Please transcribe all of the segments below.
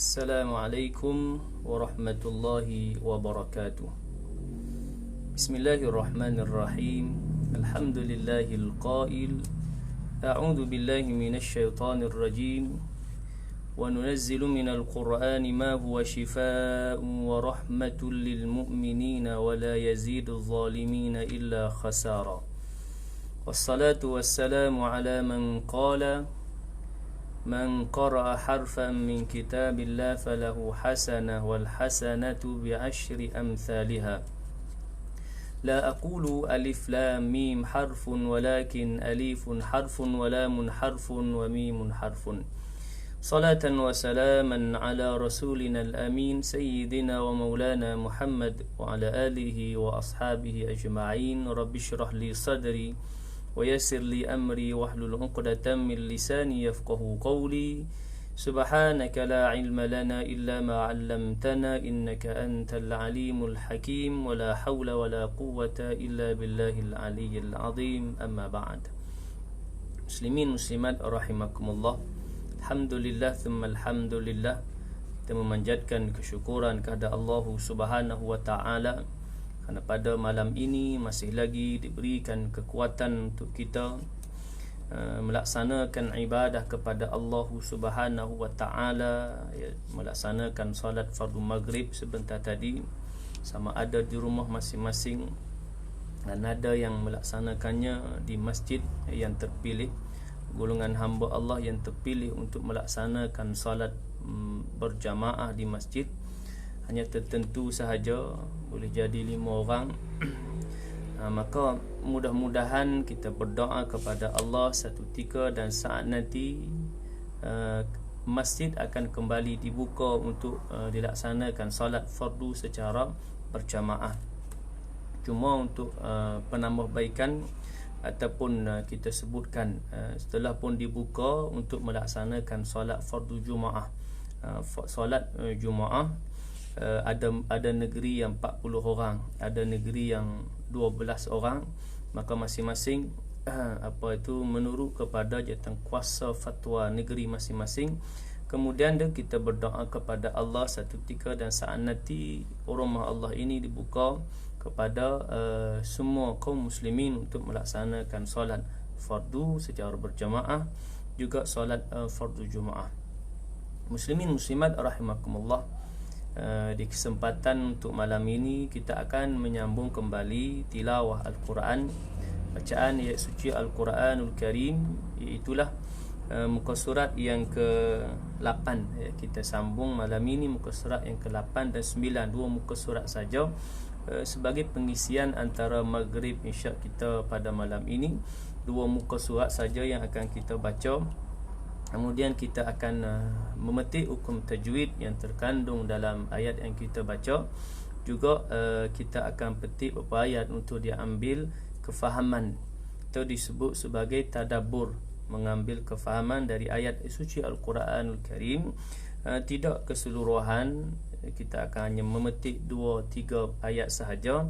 Assalamualaikum warahmatullahi wabarakatuh. Bismillahirrahmanirrahim. Alhamdulillahil qail. A'udzu billahi minasy syaithanir rajim. Wa nunazzilu minal qur'ani ma huwa shifaa'un wa rahmatun lil mu'minina wa la yaziduz zalimina illa khasara. Wassalatu wassalamu ala man qala من قرأ حرفا من كتاب الله فله حسنة والحسنة بعشر أمثالها لا أقول ألف لام ميم حرف ولكن أليف حرف ولام حرف وميم حرف صلاة وسلاما على رسولنا الأمين سيدنا ومولانا محمد وعلى آله وأصحابه أجمعين رب اشرح لي صدري ويسر لي أمري واحلل عقدة من لساني يفقه قولي سبحانك لا علم لنا إلا ما علمتنا إنك أنت العليم الحكيم ولا حول ولا قوة إلا بالله العلي العظيم أما بعد. Muslimin muslimat rahimakumullah. Alhamdulillah thumma alhamdulillah. Kita memanjatkan kesyukuran kepada Allah Subhanahu wa taala kerana pada malam ini masih lagi diberikan kekuatan untuk kita melaksanakan ibadah kepada Allah Subhanahu wa taala, melaksanakan solat fardu maghrib sebentar tadi, sama ada di rumah masing-masing dan ada yang melaksanakannya di masjid yang terpilih, golongan hamba Allah yang terpilih untuk melaksanakan solat berjamaah di masjid. Hanya tertentu sahaja, boleh jadi 5 orang. Maka mudah-mudahan kita berdoa kepada Allah satu ketika dan saat nanti masjid akan kembali dibuka untuk dilaksanakan solat fardu secara berjamaah. Cuma untuk penambahbaikan ataupun kita sebutkan setelah pun dibuka untuk melaksanakan solat fardu Jumaah. Solat Jumaah ada negeri yang 40 orang, ada negeri yang 12 orang, maka masing-masing menurut kepada jawatankuasa fatwa negeri masing-masing. Kemudian kita berdoa kepada Allah satu ketika dan saat nanti rumah Allah ini dibuka kepada semua kaum muslimin untuk melaksanakan solat fardu secara berjamaah, juga solat fardu Jumaah. Muslimin muslimat rahimakumullah. Di kesempatan untuk malam ini kita akan menyambung kembali tilawah Al-Quran, bacaan ayat suci Al-Quranul Karim, iaitulah muka surat yang ke-8. Kita sambung malam ini muka surat yang ke-8 dan 9, 2 muka surat saja sebagai pengisian antara maghrib isyak kita pada malam ini. 2 muka surat saja yang akan kita baca. Kemudian kita akan memetik hukum tajwid yang terkandung dalam ayat yang kita baca. Juga kita akan petik beberapa ayat untuk diambil kefahaman, atau disebut sebagai tadabbur, mengambil kefahaman dari ayat suci Al-Quranul Karim. Tidak keseluruhan, kita akan hanya memetik 2-3 ayat sahaja.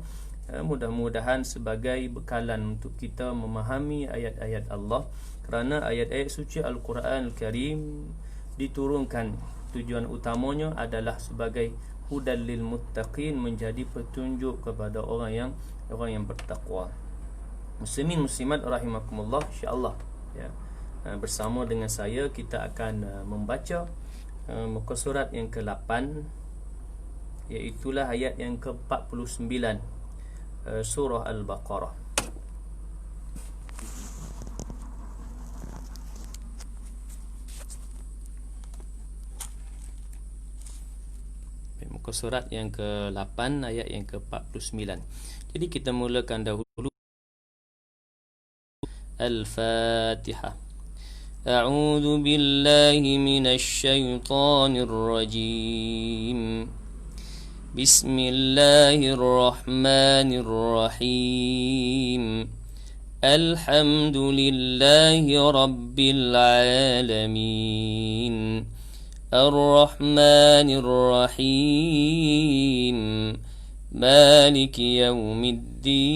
Mudah-mudahan sebagai bekalan untuk kita memahami ayat-ayat Allah, kerana ayat-ayat suci Al-Quranul Karim diturunkan, tujuan utamanya adalah sebagai hudal lil muttaqin, menjadi petunjuk kepada orang yang bertakwa. Muslimin muslimat rahimakumullah, insya-Allah bersama dengan saya kita akan membaca muka surat yang ke-8, iaitulah ayat yang ke-49 surah Al-Baqarah. Muka surat yang ke-8 ayat yang ke-49. Jadi kita mulakan dahulu Al-Fatihah. A'udzu billahi minasy syaithanir rajim. Bismillahirrahmanirrahim. Alhamdulillahi rabbil alamin. Ar-Rahmanir-Rahim. Maliki yaumiddin.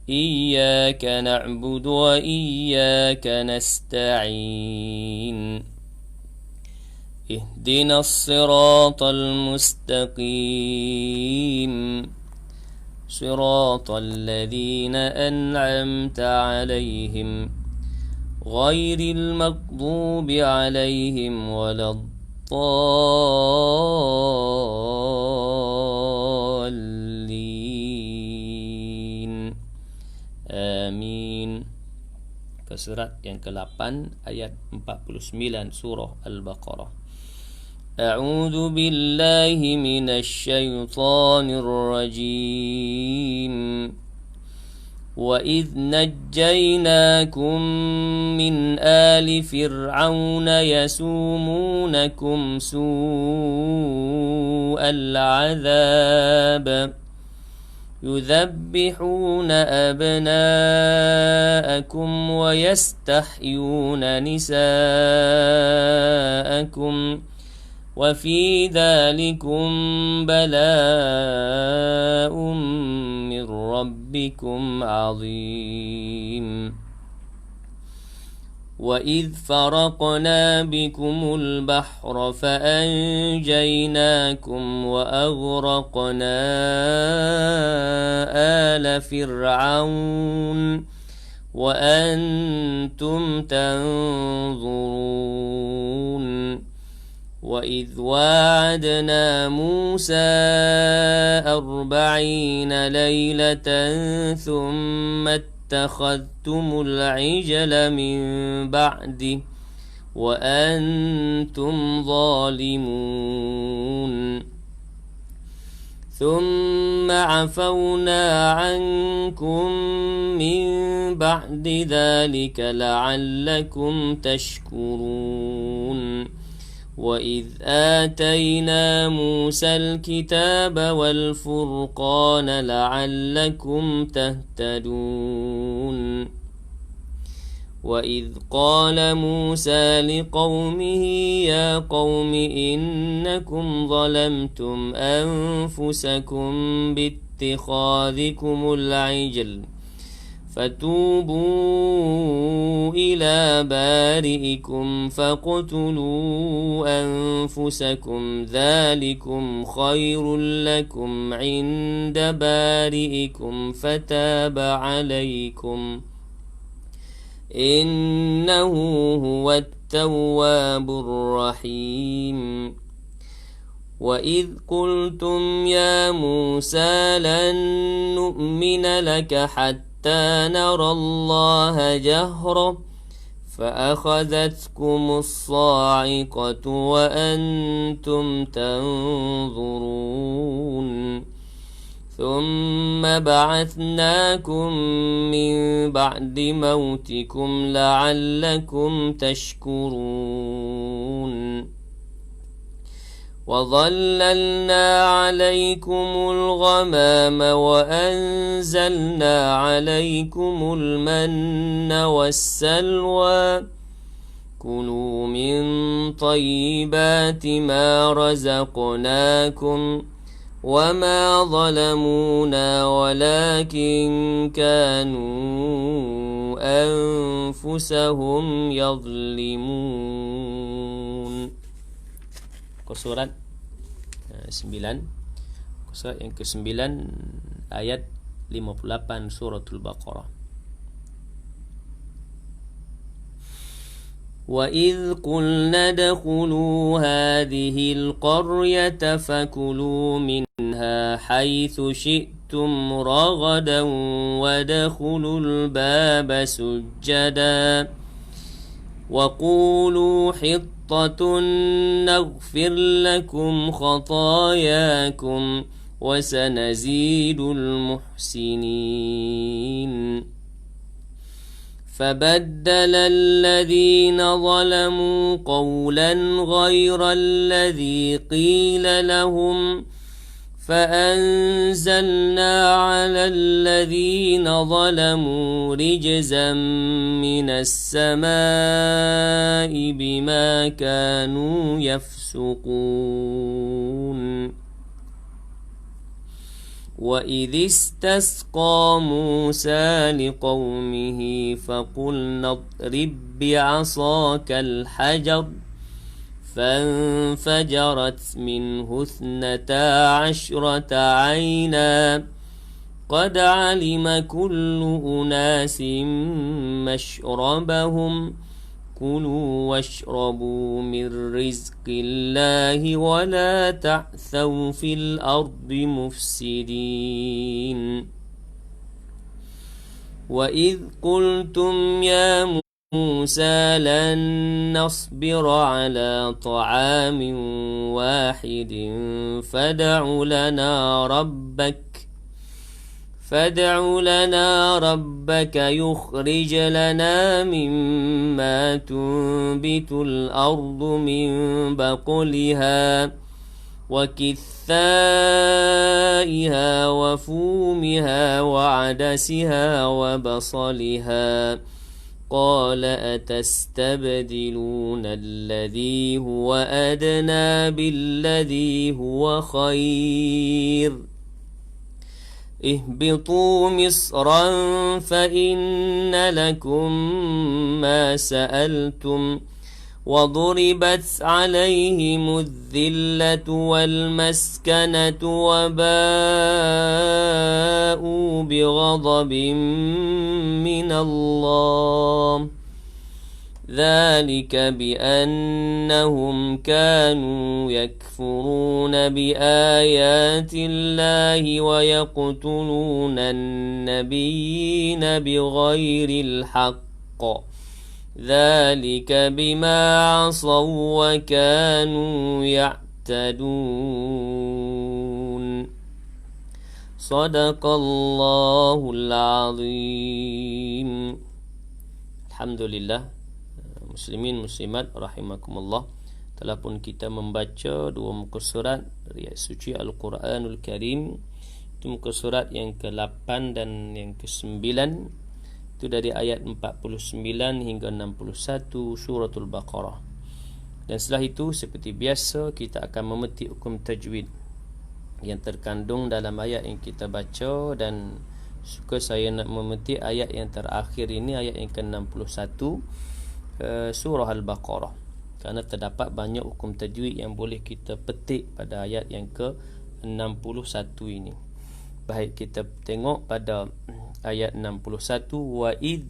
Iyyaka na'budu wa iyyaka nasta'in. اهدنا الصراط المستقيم صراط الذين أنعمت عليهم غير المغضوب عليهم ولا الضالين آمين. Surat yang ke-8 ayat 49 surah Al-Baqarah. A'udzu billahi minasy syaithanir rajim. Wa idh najjaynakum min ali fir'auna yasumunakum su'al 'adzab يذبحون أبناءكم ويستحيون نساءكم وفي ذلكم بلاء من ربكم عظيم. وإذ فرقنا بكم البحر فأنجيناكم وأغرقنا آل فرعون وأنتم تنظرون. وإذ واعدنا موسى 40 ليلة ثم اتخذتم العجل من بعده وأنتم ظالمون. ثم عفونا عنكم من بعد ذلك لعلكم تشكرون. وإذ آتينا موسى الكتاب والفرقان لعلكم تهتدون. وإذ قال موسى لقومه يا قوم إنكم ظلمتم أنفسكم باتخاذكم العجل فتوبوا إلى بارئكم فاقتلوا أنفسكم ذلكم خير لكم عند بارئكم فتاب عليكم إنه هو التواب الرحيم. وإذ قلتم يا موسى لن نؤمن لك حتى نرى الله جهرة فأخذتكم الصاعقة وأنتم تنظرون. ثم بعثناكم من بعد موتكم لعلكم تشكرون. وظللنا عليكم الغمام وأنزلنا عليكم المن والسلوى كلوا من طيبات ما رزقناكم وما ظلمونا ولكن كانوا أنفسهم يظلمون. Surat 9, surat yang ke-9 ayat 58 suratul Baqarah. وَإِذْ قُلْنَا ادْخُلُوا هَذِهِ الْقَرْيَةَ فَكُلُوا مِنْهَا حَيْثُ شِئْتُمْ رَغَدًا وَادْخُلُوا الْبَابَ سُجَّدًا وَقُولُوا حِطَّةٌ نَغْفِرْ لَكُمْ خَطَايَاكُمْ وَسَنَزِيدُ الْمُحْسِنِينَ. فبدل الذين ظلموا قولا غير الذي قيل لهم فأنزلنا على الذين ظلموا رجزا من السماء بما كانوا يفسقون. وإذ استسقى موسى لقومه فقلنا اضرب بعصاك الحجر فانفجرت منه 12 عينا قد علم كل أناس مشربهم كلوا واشربوا من رزق الله ولا تعثوا في الأرض مفسدين وإذ قلتم يا موسى لن نصبر على طعام واحد فادع لنا ربك يخرج لنا مما تنبت الأرض من بقلها وكثائها وفومها وعدسها وبصلها قال أتستبدلون الذي هو أدنى بالذي هو خير اهبطوا مصرا فإن لكم ما سألتم وضربت عليهم الذلة والمسكنة وباءوا بغضب من الله ذلك بأنهم كانوا يكفرون بآيات الله ويقتلون النبيين بغير الحق ذلك بما عصوا وكانوا يعتدون صدق الله العظيم. Alhamdulillah, muslimin muslimat rahimakumullah, telah pun kita membaca dua muka surat ayat suci Al-Quranul Karim. Itu muka surat yang ke-8 dan yang ke-9, itu dari ayat 49 hingga 61 suratul Baqarah. Dan setelah itu seperti biasa kita akan memetik hukum tajwid yang terkandung dalam ayat yang kita baca, dan suka saya nak memetik ayat yang terakhir ini, ayat yang ke-61 surah Al-Baqarah, kerana terdapat banyak hukum tajwid yang boleh kita petik pada ayat yang ke-61 ini. Baik, kita tengok pada ayat 61, wa id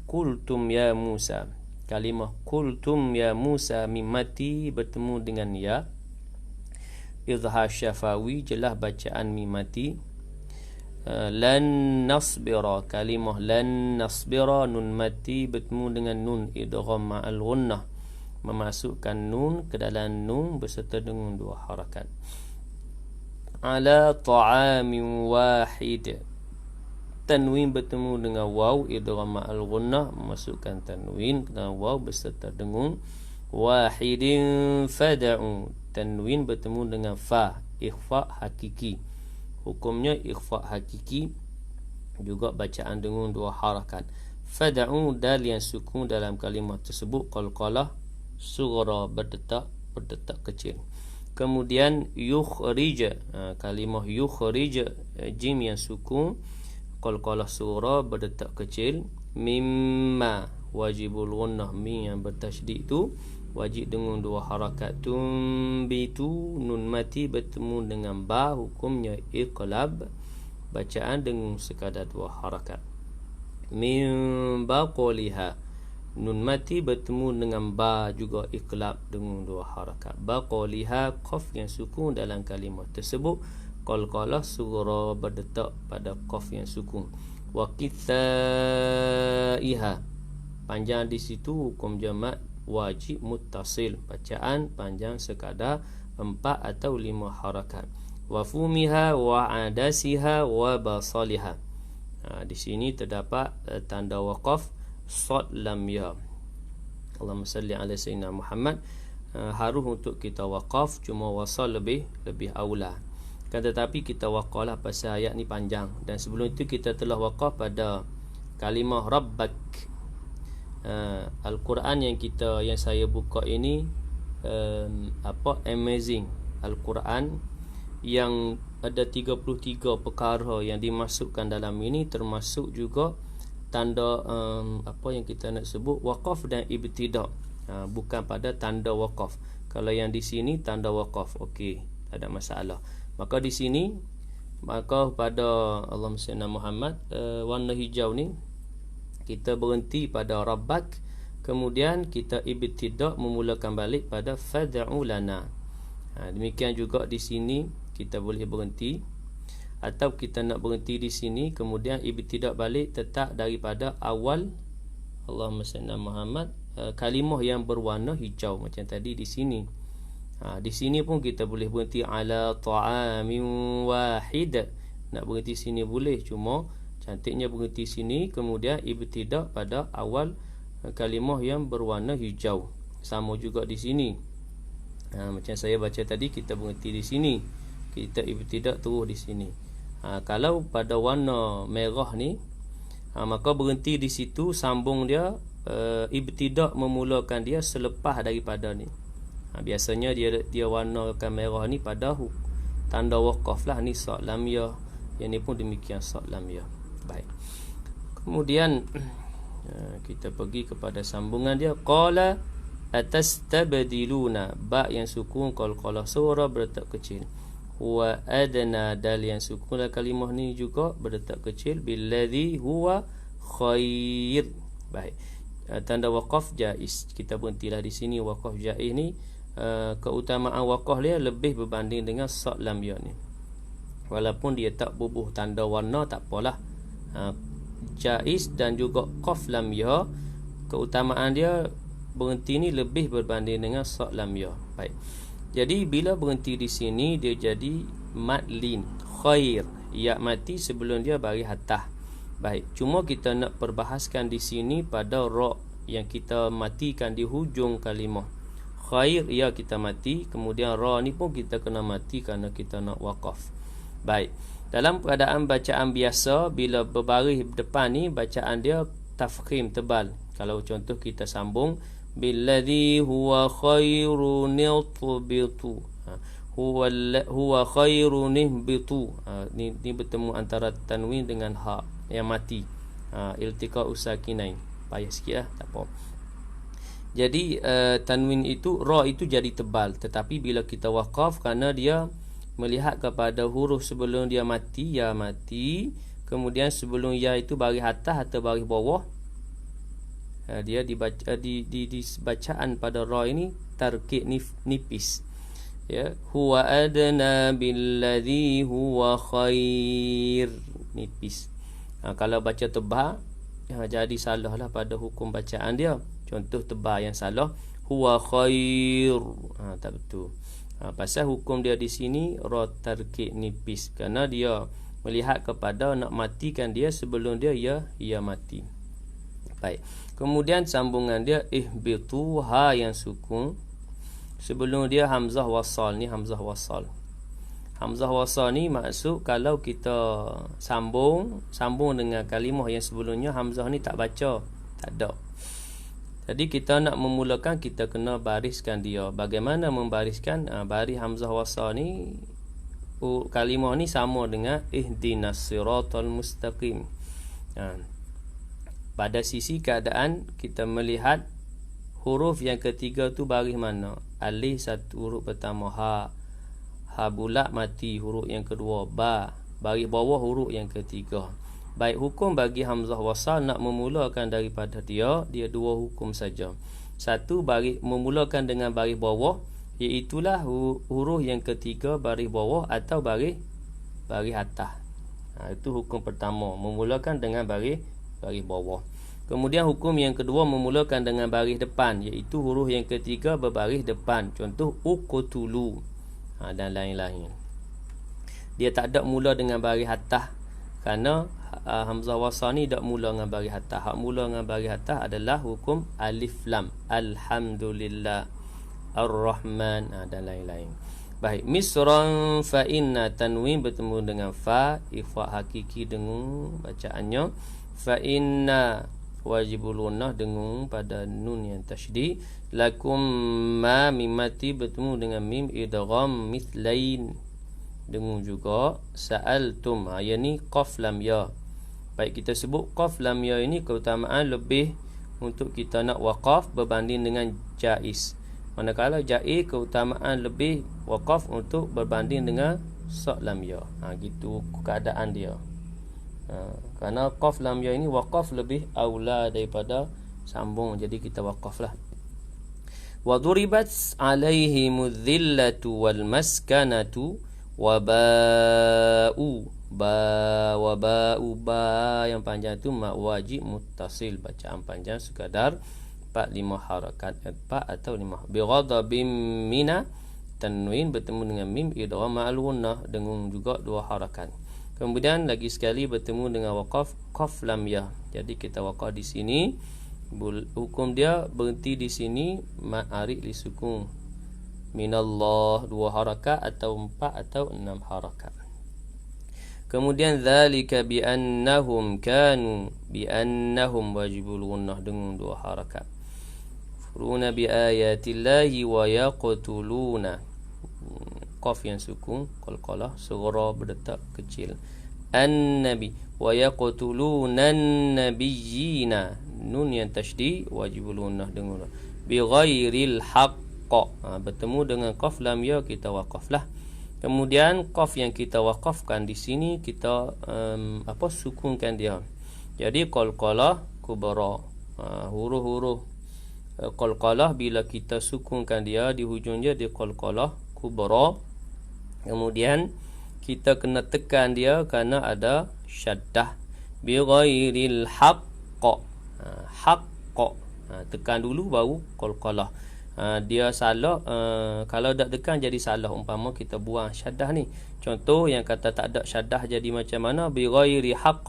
qultum ya Musa. Kalimah qultum ya Musa mimati bertemu dengan ya, izhar syafawi, jelas bacaan mimati. Lan nasbira, kalimah lan nasbira, nun mati bertemu dengan nun idgham ma'al ghunnah, memasukkan nun ke dalam nun berserta dengan dua harakat. Ala ta'amin wahid, tanwin bertemu dengan waw idgham ma'al ghunnah, memasukkan tanwin ke dalam waw berserta dengan wahidin. Fad'u, tanwin bertemu dengan fa, ikhfa hakiki. Hukumnya ikhfa hakiki, juga bacaan dengan dua harakat. Fad'u, dal yang sukun dalam kalimah tersebut qalqalah sughra, berdetak kecil. Kemudian yukhrij, kalimah yukhrij, jim yang sukun qalqalah sughra, berdetak kecil. Mimma, wajibul ghunnah, mim yang bertasydid itu wajib dengan dua harakat. Tumbitu, nun mati bertemu dengan ba, hukumnya iqlab, bacaan dengan sekadar dua harakat. Min baqliha, nun mati bertemu dengan ba, juga iqlab dengan dua harakat. Baqliha, qaf yang sukun dalam kalimah tersebut qalqalah sughra, berdetak pada qaf yang sukun. Wa kithaiha, panjang di situ hukum jamak wajib muttasil, bacaan panjang sekadar 4 atau 5 harakat. Wa fumiha wa adasiha wa basaliha, di sini terdapat tanda waqaf sad lam ya. Allahumma salli ala sayyidina Muhammad. Harus untuk kita waqaf, cuma wasal lebih aula. Kan tetapi kita waqaflah pasal ayat ni panjang, dan sebelum itu kita telah waqaf pada kalimah rabbak. Al-Quran yang saya buka ini amazing. Al-Quran yang ada 33 perkara yang dimasukkan dalam ini, termasuk juga tanda yang kita nak sebut waqaf dan ibtidah. bukan pada tanda waqaf. Kalau yang di sini tanda waqaf, okey, tak ada masalah. Maka di sini, maka pada Allahumma salli Muhammad, warna hijau ni kita berhenti pada rabbak, kemudian kita ibtidak memulakan balik pada fad'u lana. Demikian juga di sini kita boleh berhenti, atau kita nak berhenti di sini kemudian ibtidak balik tetap daripada awal Allahumma salli Muhammad, kalimah yang berwarna hijau macam tadi di sini. Di sini pun kita boleh berhenti ala ta'amin wahid. Nak berhenti sini boleh, cuma cantiknya berhenti sini kemudian ibtidak pada awal kalimah yang berwarna hijau. Sama juga di sini. Macam saya baca tadi, kita berhenti di sini, kita ibtidak terus di sini. Kalau pada warna merah ni, maka berhenti di situ, sambung dia, ibtidak memulakan dia selepas daripada ni. Biasanya dia warnakan merah ni pada tanda waqaf lah. Ni sad lam ya, yang ni pun demikian sad lam ya. Baik, kemudian kita pergi kepada sambungan dia. Qala atastabdiluna, ba yang sukun qalqalah surah berdetak kecil. Huwa adna, dal yang sukun kalimah ni juga berdetak kecil. Billadhi huwa khair. Baik, tanda waqaf jaiz. Kita berhentilah di sini. Waqaf jaiz ni, keutamaan waqaf dia lebih berbanding dengan sad lam ya ni. Walaupun dia tak bubuh tanda warna, tak apalah. Jaiz dan juga qaf lam ya, keutamaan dia berhenti ni lebih berbanding dengan sad lam ya. Baik, jadi bila berhenti di sini dia jadi madlin khair, ya mati sebelum dia bagi hatah. Baik, cuma kita nak perbahaskan di sini pada ra yang kita matikan di hujung kalimah. Khair ya kita mati, kemudian ra ni pun kita kena mati kerana kita nak waqaf. Baik, dalam keadaan bacaan biasa, bila berbaris depan ni bacaan dia tafkhim, tebal. Kalau contoh kita sambung billadhi huwa khairun yutbitu, huwa khairun ihbitu, ni bertemu antara tanwin dengan ha yang mati, iltiqa usakinain. Payah sikit lah, tak apa. Jadi tanwin itu, ra itu jadi tebal. Tetapi bila kita waqaf, kerana dia melihat kepada huruf sebelum dia mati, ya mati, kemudian sebelum ya itu baris atas atau baris bawah, dia dibaca di bacaan pada ra ini tarkib nipis, ya. Huwa adna billadhi huwa khair, nipis. Kalau baca tebal, jadi salah lah pada hukum bacaan dia. Contoh tebal yang salah, huwa khair, tak betul. Pasal hukum dia di sini ra tarkib nipis, kerana dia melihat kepada nak matikan dia sebelum dia ya mati. Baik, kemudian sambungan dia ihbitu, ha yang sukun sebelum dia hamzah wasal. Ni hamzah wasal. Hamzah wasal ni maksud kalau kita sambung dengan kalimah yang sebelumnya, hamzah ni tak baca, tak ada. Jadi kita nak memulakan, kita kena bariskan dia. Bagaimana membariskan? Baris hamzah wasal ni, kalimah ni sama dengan ihdinas siratal mustaqim. Pada sisi keadaan kita melihat huruf yang ketiga tu baris mana? Alif satu huruf pertama, ha bulat mati, huruf yang kedua ba, baris bawah huruf yang ketiga. Baik, hukum bagi hamzah wasal nak memulakan daripada dia dua hukum saja. Satu, baris memulakan dengan baris bawah, iaitulah huruf yang ketiga baris bawah atau baris atas. Itu hukum pertama, memulakan dengan baris bawah. Kemudian hukum yang kedua, memulakan dengan baris depan, iaitu huruf yang ketiga berbaris depan. Contoh uqtulu, dan lain-lain. Dia tak ada mula dengan baris atas, kerana hamzah wasal ni tak mula dengan baris atas. Hak mula dengan baris atas adalah hukum alif lam, alhamdulillah, ar-rahman, dan lain-lain. Baik, misran fa inna, tanwin bertemu dengan fa, ikhfa hakiki dengung bacaannya. Fa inna wajibul gunnah dengung pada nun yang tasydid. Lakum ma, mim mati bertemu dengan mim idgham mithlain dengung juga. Sa'altum, yang ni qaf lam ya. Baik, kita sebut qaf lam ya ini keutamaan lebih untuk kita nak waqaf berbanding dengan jaiz. Manakala jaiz keutamaan lebih waqaf untuk berbanding dengan sad lam ya. Gitu keadaan dia. Kerana qaf lam ya ini waqaf lebih aula daripada sambung, jadi kita waqaflah. Wa duribat alaihimudz dhillatu wal maskanatu wa ba'u ba yang panjang tu mak wajib muttasil, bacaan panjang sekadar 4-5 harakat, 4 atau 5. Bi ghadabim mina, tanwin bertemu dengan mim idgham ma'al gunnah dengan juga 2 harakat. Kemudian lagi sekali bertemu dengan waqaf qaf lam ya. Jadi kita waqaf di sini, hukum dia berhenti di sini ma'arik li sukun minallah 2 harakat atau 4 atau 6 harakat. Kemudian zalika bi annahum wajibul gunnah dengan 2 harakat. Furuna bi ayatillahi wa yaqtuluna, qaf yang sukun qalqalah sughra berdetak kecil. An-nabi wa yaqtuluna an-nabiyina, nun yang tasydid wajibul gunnah dengan bi ghairil haqq, bertemu dengan qaf lam ya kita waqaflah. Kemudian qaf yang kita waqafkan di sini kita sukunkan dia. Jadi qalqalah kubra, huruf-huruf qalqalah bila kita sukunkan dia di hujungnya dia qalqalah kubra. Kemudian kita kena tekan dia kerana ada syaddah bi ghairil haqq. Tekan dulu baru qalqalah. Dia salah, kalau tak tekan jadi salah. Umpama kita buang syaddah ni, contoh yang kata tak ada syaddah jadi macam mana? Bi ghairi haqq.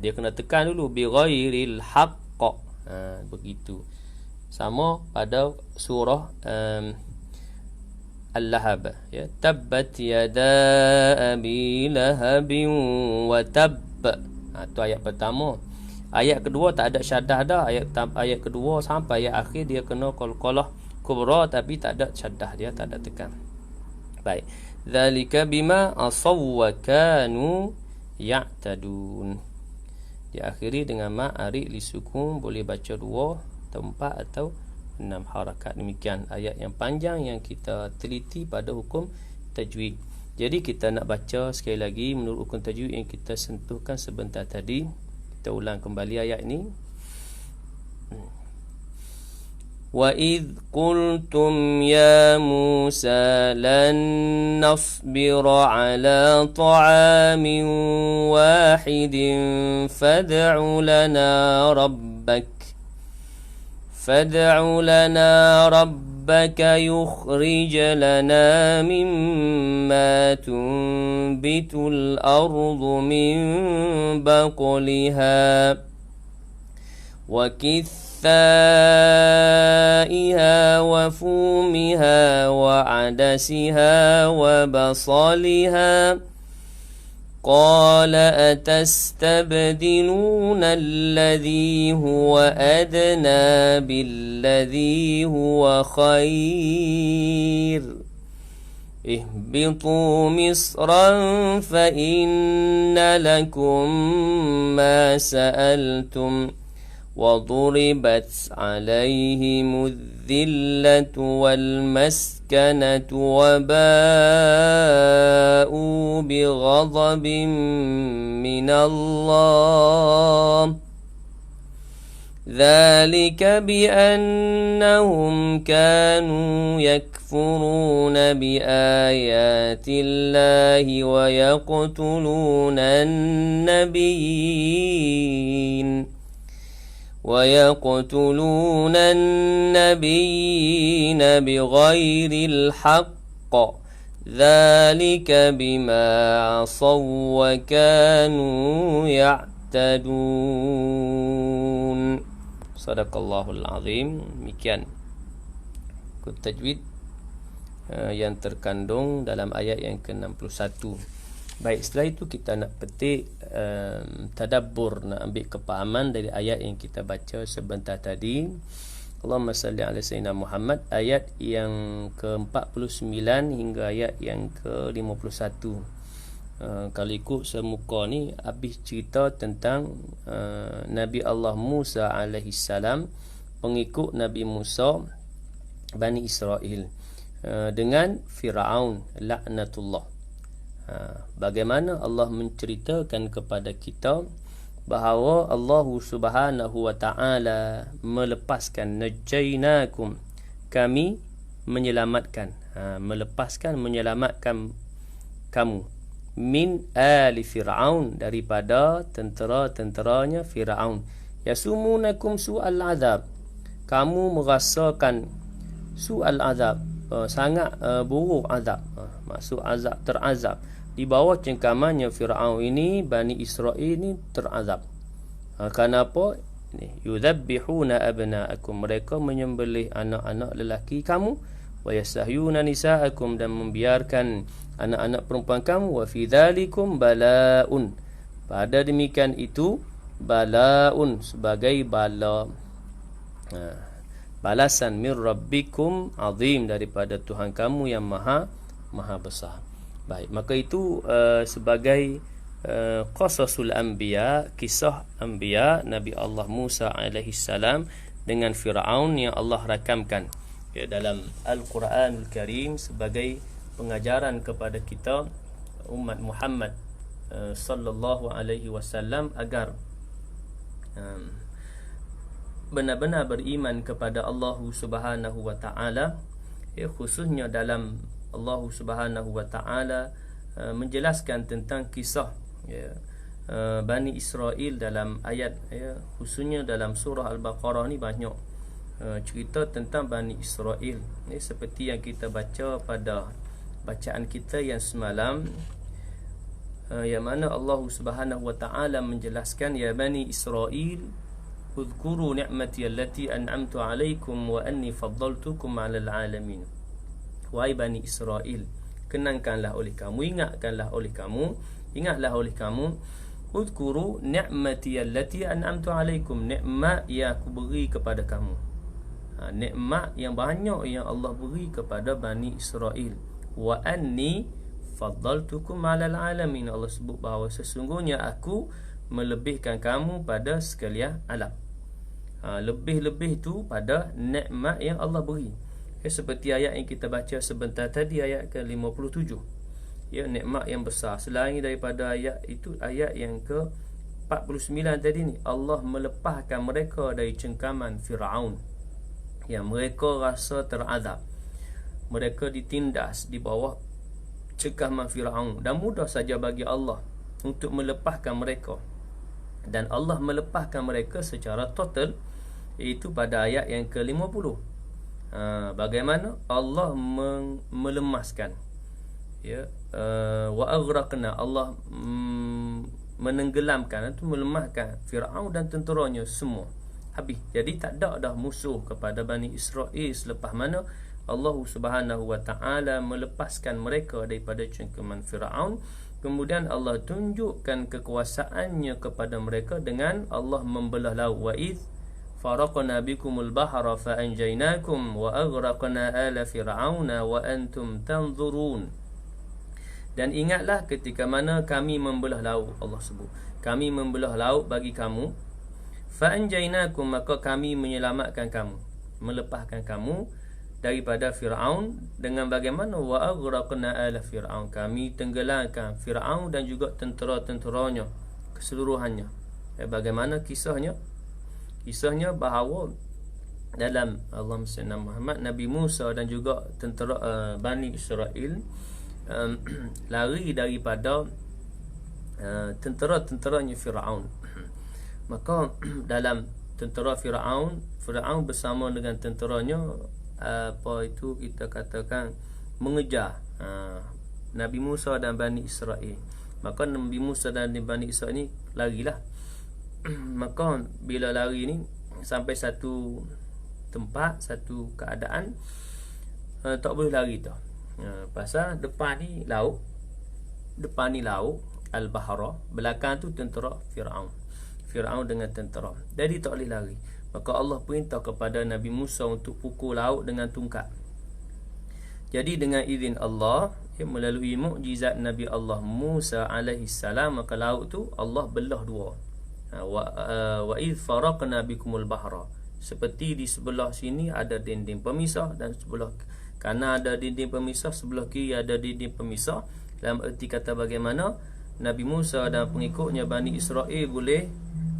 Dia kena tekan dulu bi ghairil haqq. Begitu. Sama pada surah Al-Lahab, ya, tabbat yada abi lahabin wa tabb. Itu ayat pertama. Ayat kedua tak ada syaddah dah. Ayat kedua sampai ayat akhir dia kena qalqalah kubra tapi tak ada syaddah, dia tak ada tekan. Baik. Zalika bima asaw wa kanu ya'tadun. Diakhiri dengan ma'arik li sukun, boleh baca 2 atau 4 atau 6 harakat. Demikian ayat yang panjang yang kita teliti pada hukum tajwid. Jadi kita nak baca sekali lagi menurut hukum tajwid yang kita sentuhkan sebentar tadi. Kita ulang kembali ayat ini. Wa idh qultum ya Musa lan nasbira ala ta'amin wahidin fad'u lana ربك يخرج لنا مما تنبت الأرض من بقلها وكثائها وفومها وعدسها وبصلها قال أتستبدلون الذي هو أدنى بالذي هو خير اهبطوا مصرا فإن لكم ما سألتم وضربت عليهم الذلة والمسكنة وباءوا بغضب من الله ذلك بأنهم كانوا يكفرون بآيات الله ويقتلون النبيين بغير الحق ذلك بما عصوا وكانوا يعتدون. Sadaqallahul azim. Demikian hukum tajwid yang terkandung dalam ayat yang ke-61. Baik, setelah itu kita nak petik tadabbur, nak ambil kepahaman dari ayat yang kita baca sebentar tadi. Allahumma salli ala sayyidina Muhammad, ayat yang ke-49 hingga ayat yang ke-51. Kalau ikut semuka ni habis cerita tentang Nabi Allah Musa alaihi salam, pengikut Nabi Musa Bani Israel, dengan Firaun laknatullah. Bagaimana Allah menceritakan kepada kita bahawa Allah Subhanahu wa taala melepaskan, najainakum, kami menyelamatkan, menyelamatkan kamu, min ali Fir'aun, daripada tentera-tenteranya Fir'aun, yasumunakum su'al azab, kamu merasakan su'al azab, sangat buruk azab, maksud azab, terazab di bawah cengkamannya Fir'aun ini. Bani Israel ini terazab. Kenapa? Yudhabbihuna abna'akum, mereka menyembelih anak-anak lelaki kamu, wa yastahyuna nisa'akum, dan membiarkan anak-anak perempuan kamu, wa fi dzalikum bala'un, pada demikian itu bala'un, sebagai bala, balasan, min rabbikum azim, daripada Tuhan kamu yang maha besar. Baik, maka itu sebagai qasasul anbiya, kisah anbiya Nabi Allah Musa alaihi salam dengan Firaun yang Allah rakamkan dalam Al-Quranul Karim sebagai pengajaran kepada kita umat Muhammad sallallahu alaihi wasallam agar benar-benar beriman kepada Allah Subhanahu wa taala, khususnya dalam Allah Subhanahu wa taala menjelaskan tentang kisah Bani Israel dalam ayat, khususnya dalam surah Al-Baqarah ni banyak cerita tentang Bani Israel. Seperti yang kita baca pada bacaan kita yang semalam, yang mana Allah Subhanahu wa taala menjelaskan, ya Bani Israel udhkuru ni'mati allati an'amtu 'alaikum wa anni faddaltukum 'alal 'alamin. Wahai Bani Israel, kenangkanlah oleh kamu, ingatlah oleh kamu udhkuru ni'mati allati an'amtu 'alaikum, nikmat yang aku beri kepada kamu. Nikmat yang banyak yang Allah beri kepada Bani Israel. Wa anni faddaltukum 'alal 'alamin, Allah sebut bahawa sesungguhnya aku melebihkan kamu pada sekalian alam. Lebih-lebih tu pada nikmat yang Allah beri. Seperti ayat yang kita baca sebentar tadi, ayat ke-57. Nikmat yang besar. Selain daripada ayat itu, ayat yang ke-49 tadi ni, Allah melepaskan mereka dari cengkaman Firaun, yang mereka rasa terazab, mereka ditindas di bawah cengkaman Firaun, dan mudah saja bagi Allah untuk melepaskan mereka. Dan Allah melepaskan mereka secara total, iaitu pada ayat yang ke-50. Bagaimana Allah melemaskan, wa aghraqna, Allah menenggelamkan atau melemahkan Firaun dan tenteranya semua, habis. Jadi tak ada dah musuh kepada Bani Israel selepas mana Allah Subhanahu wa taala melepaskan mereka daripada cengkaman Firaun. Kemudian Allah tunjukkan kekuasaannya kepada mereka dengan Allah membelah laut. Wa idh faraqna bikumul bahra fa anjaynakum wa aghraqna ala fir'auna wa antum tanzurun. Dan ingatlah ketika mana kami membelah laut, Allah sebut, kami membelah laut bagi kamu, fa anjaynakum, maka kami menyelamatkan kamu, melepaskan kamu daripada Fir'aun. Dengan bagaimana? Wa aghraqna ala fir'aun, kami tenggelamkan Fir'aun dan juga tentera-tenteranya keseluruhannya. Bagaimana kisahnya? Kisahnya bahawa dalam Allahumma salli ala Muhammad, Nabi Musa dan juga tentera Bani Israel lari daripada tentera-tenteranya Fir'aun. Maka dalam tentera Fir'aun bersama dengan tenteranya, apa itu kita katakan, mengejar Nabi Musa dan Bani Israel. Maka Nabi Musa dan Bani Israel ni larilah. Maka bila lari ni sampai satu tempat, satu keadaan, tak boleh lari tu. Pasal depan ni laut, Al-Bahra, belakang tu tentera Fir'aun dengan tentera. Jadi tak boleh lari. Maka Allah perintah kepada Nabi Musa untuk pukul laut dengan tungkat. Jadi dengan izin Allah, melalui mukjizat Nabi Allah Musa alaihi salam, maka laut tu Allah belah dua. Wa id faraqna bikumul bahra. Seperti di sebelah sini ada dinding pemisah, dan sebelah kanan ada dinding pemisah, sebelah kiri ada dinding pemisah. Dalam erti kata bagaimana Nabi Musa dan pengikutnya Bani Israel boleh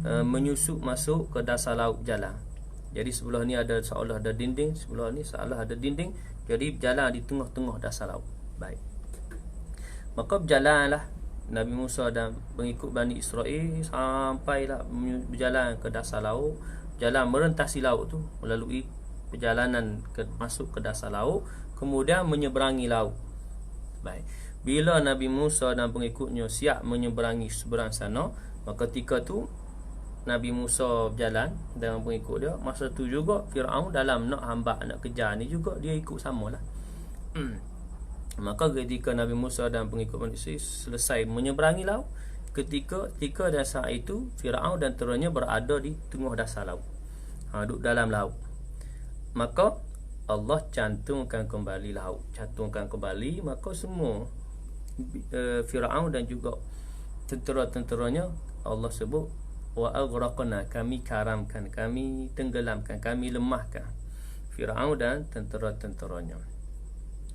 menyusup masuk ke dasar laut jalan. Jadi sebelah ni ada seolah ada dinding, sebelah ni seolah ada dinding. Jadi berjalan di tengah-tengah dasar laut. Baik. Maka berjalanlah Nabi Musa dan pengikut Bani Israel sampailah berjalan ke dasar laut, jalan merentasi laut tu melalui perjalanan masuk ke dasar laut, kemudian menyeberangi laut. Baik. Bila Nabi Musa dan pengikutnya siap menyeberangi seberang sana, maka ketika tu Nabi Musa berjalan dengan pengikut dia. Masa tu juga Firaun dalam nak hambak, nak kejar ni juga dia ikut samalah. Maka ketika Nabi Musa dan pengikut manusia selesai menyeberangi laut, ketika dan saat itu Firaun dan tenteranya berada di tengah dasar laut, duduk dalam laut. Maka Allah cantumkan kembali laut, maka semua Firaun dan juga tentera-tenteranya Allah sebut wa aghraqna, kami karamkan, kami tenggelamkan, kami lemahkan Firaun dan tentera-tenteranya.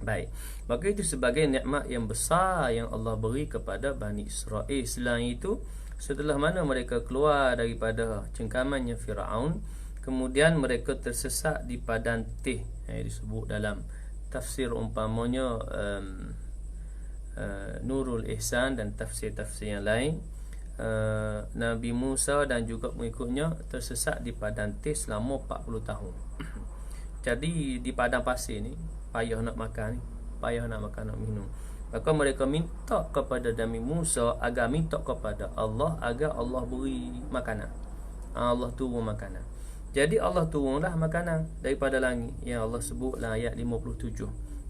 Baik, maka itu sebagai nikmat yang besar yang Allah beri kepada Bani Israel. Selain itu, setelah mana mereka keluar daripada cengkamannya Firaun, kemudian mereka tersesat di padang teh, disebut dalam tafsir umpamanya Nurul Ihsan dan tafsir-tafsir yang lain. Nabi Musa dan juga pengikutnya tersesat di padang teh selama 40 tahun. Jadi di padang pasir ni payah nak makan, nak minum. Maka mereka minta kepada Nabi Musa agar minta kepada Allah agar Allah beri makanan. Allah turun makanan. Jadi Allah turunlah makanan daripada langit yang Allah sebut dalam ayat 57.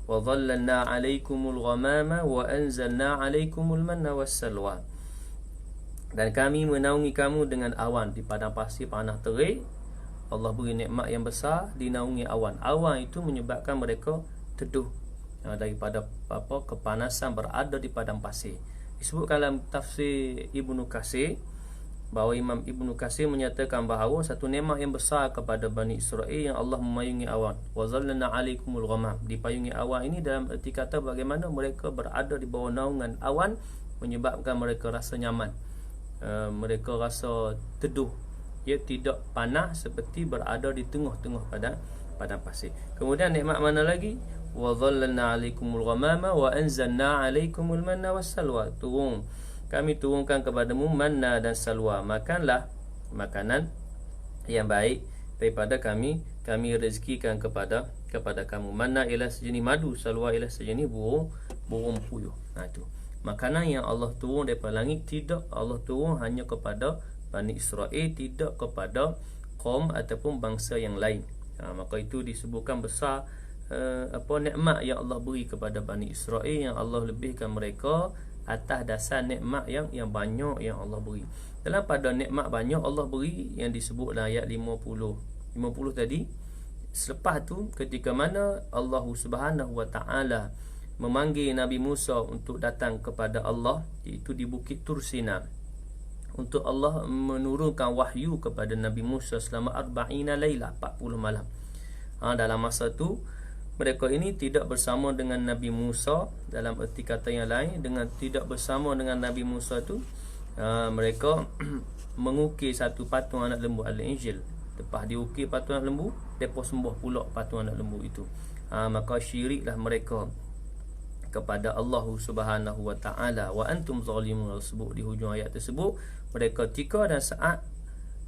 Wa dhallalna 'alaikumul ghamama wa anzalna 'alaikumul manna wassalwa. Dan kami menaungi kamu dengan awan di padang pasir panas terik. Allah beri nikmat yang besar dinaungi awan. Awan itu menyebabkan mereka teduh daripada kepanasan berada di padang pasir. Disebutkan dalam tafsir Ibnu Katsir bahawa Imam Ibnu Katsir menyatakan bahawa satu nikmat yang besar kepada Bani Israel yang Allah memayungi awan. Wa zallalna 'alaikumul ghamam. Dipayungi awan ini dalam erti kata bagaimana mereka berada di bawah naungan awan menyebabkan mereka rasa nyaman. Mereka rasa teduh, tidak panas seperti berada di tengah-tengah padang pasir. Kemudian nikmat mana lagi? Wa dhallalna 'alaikumul ghamama wa anzalna 'alaikumul manna wassalwa. Kami turunkan kepadamu manna dan salwa. Makanlah makanan yang baik daripada kami rezekikan kepada kamu. Manna ialah sejenis madu, salwa ialah sejenis burung puyuh. Itu makanan yang Allah turun daripada langit. Tidak Allah turun hanya kepada Bani Israel, tidak kepada kaum ataupun bangsa yang lain. Maka itu disebutkan besar nikmat yang Allah beri kepada Bani Israel, yang Allah lebihkan mereka atas dasar nikmat yang banyak yang Allah beri. Dalam pada nikmat banyak Allah beri yang disebut dalam ayat 50 tadi. Selepas tu ketika mana Allah Subhanahu wa taala memanggil Nabi Musa untuk datang kepada Allah, iaitu di Bukit Tursina, untuk Allah menurunkan wahyu kepada Nabi Musa selama 40 laila, 40 malam. Dalam masa tu mereka ini tidak bersama dengan Nabi Musa. Dalam erti kata yang lain, dengan tidak bersama dengan Nabi Musa tu, mereka mengukir satu patung anak lembu Al-Injil. Lepas diukir patung anak lembu, mereka sembah pula patung anak lembu itu. Maka syiriklah mereka kepada Allah Subhanahu wa taala. Wa antum zalimun, sebut di hujung ayat tersebut, mereka ketika dan saat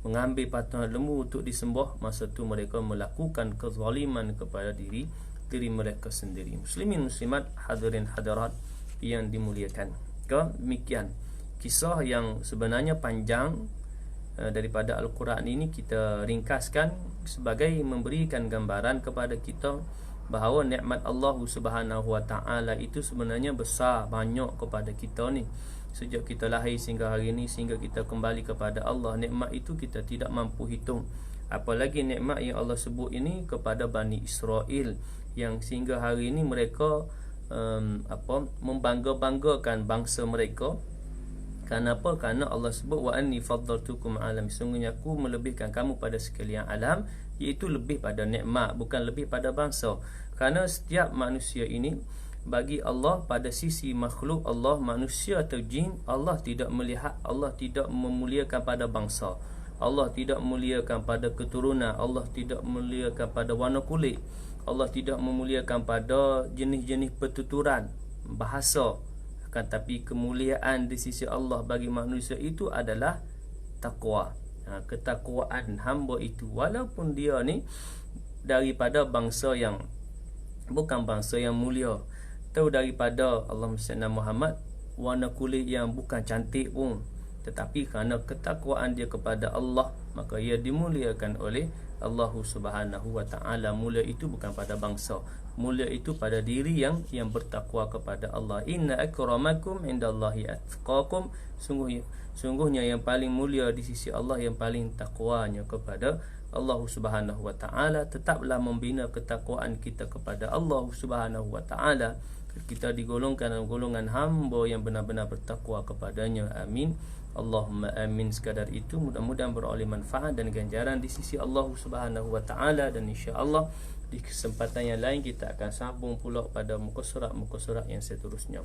mengambil patung lembu untuk disembah, masa tu mereka melakukan kezaliman kepada diri mereka sendiri. Muslimin muslimat, hadirin hadirat yang dimuliakan. Demikian kisah yang sebenarnya panjang daripada Al-Quran ini kita ringkaskan sebagai memberikan gambaran kepada kita bahawa nikmat Allah Subhanahu wa taala itu sebenarnya besar, banyak kepada kita ni. Sejak kita lahir sehingga hari ini, sehingga kita kembali kepada Allah, nikmat itu kita tidak mampu hitung. Apalagi nikmat yang Allah sebut ini kepada Bani Israel, yang sehingga hari ini mereka membangga-banggakan bangsa mereka. Kenapa? Kerana Allah sebut wa anni faddaltukum alam, sungguhnya aku melebihkan kamu pada sekalian alam, iaitu lebih pada nikmat, bukan lebih pada bangsa. Kerana setiap manusia ini bagi Allah, pada sisi makhluk Allah, manusia atau jin, Allah tidak melihat, Allah tidak memuliakan pada bangsa, Allah tidak memuliakan pada keturunan, Allah tidak memuliakan pada warna kulit, Allah tidak memuliakan pada jenis-jenis pertuturan, bahasa. Akan tapi kemuliaan di sisi Allah bagi manusia itu adalah takwa. Ketakwaan hamba itu, walaupun dia ni daripada bangsa yang bukan bangsa yang mulia, atau daripada Allahumma salli Muhammad warna kulit yang bukan cantik pun, tetapi kerana ketakwaan dia kepada Allah, maka ia dimuliakan oleh Allah Subhanahu wa taala. Mulia itu bukan pada bangsa, mulia itu pada diri yang bertakwa kepada Allah. Inna akramakum indallahi atqakum, sungguhnya yang paling mulia di sisi Allah yang paling takwanya kepada Allah Subhanahu wa taala. Tetaplah membina ketakwaan kita kepada Allah Subhanahu wa taala. Kita digolongkan dalam golongan hamba yang benar-benar bertakwa kepadanya. Amin. Allahumma amin. Sekadar itu, mudah-mudahan beroleh manfaat dan ganjaran di sisi Allah Subhanahu wa taala, dan insya-Allah di kesempatan yang lain kita akan sambung pula pada muka surat yang seterusnya.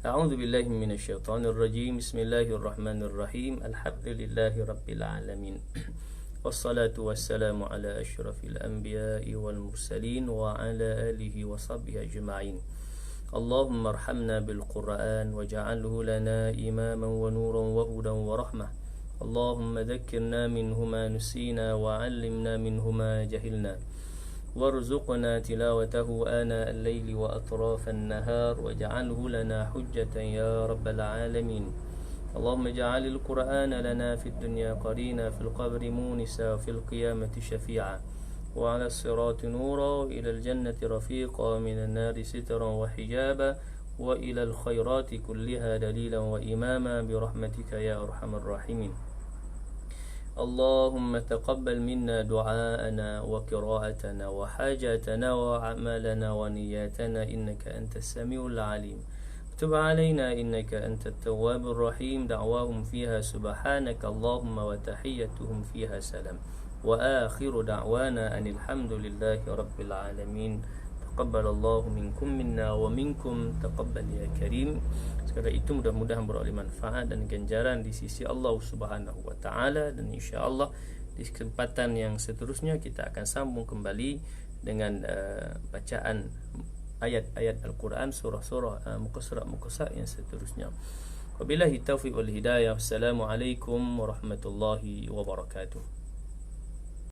A'udzu billahi minasyaitonir rajim. Bismillahirrahmanirrahim. Alhamdulillahi rabbil alamin. Wassalatu wassalamu ala asyrafil anbiya'i wal mursalin wa ala alihi wa sahbihi ajma'in. Allahumma arhamna bil Qur'an waj'alhu lana imaman wa nuran wa hudan wa rahmah. Allahumma dhakkirna minhu ma nusina wa 'allimna minhu ma jahilna. Warzuqna tilawatahu ana al-layli wa atrafan nahar waj'alhu lana hujjatan ya rabbal alamin. Allahumma ij'alil Qur'ana lana fid dunya qarina, fil qabri munisa, fil qiyamati syafi'a, وعلى الصراط نورا، إلى الجنة رفيقا، من النار سترا وحجابا، وإلى الخيرات كلها دليلا وإماما برحمتك يا أرحم الراحمين. اللهم تقبل منا دعاءنا وقراءتنا وحاجاتنا وأعمالنا ونياتنا، إنك أنت السميع العليم. تب علينا إنك أنت التواب الرحيم. دعواهم فيها سبحانك اللهم وتحيتهم فيها سلام، وآخر دعوانا أن الحمد لله رب العالمين. تقبل الله منكم منا ومنكم، تقبل يا كريم. Sekadar itu, mudah-mudahan beroleh manfaat dan ganjaran di sisi Allah Subhanahu wa taala, dan insya-Allah di kesempatan yang seterusnya kita akan sambung kembali dengan bacaan ayat-ayat Al-Quran, surah-surah, muka surat yang seterusnya. Wabillahi taufiq wal hidayah. Wassalamualaikum warahmatullahi wabarakatuh.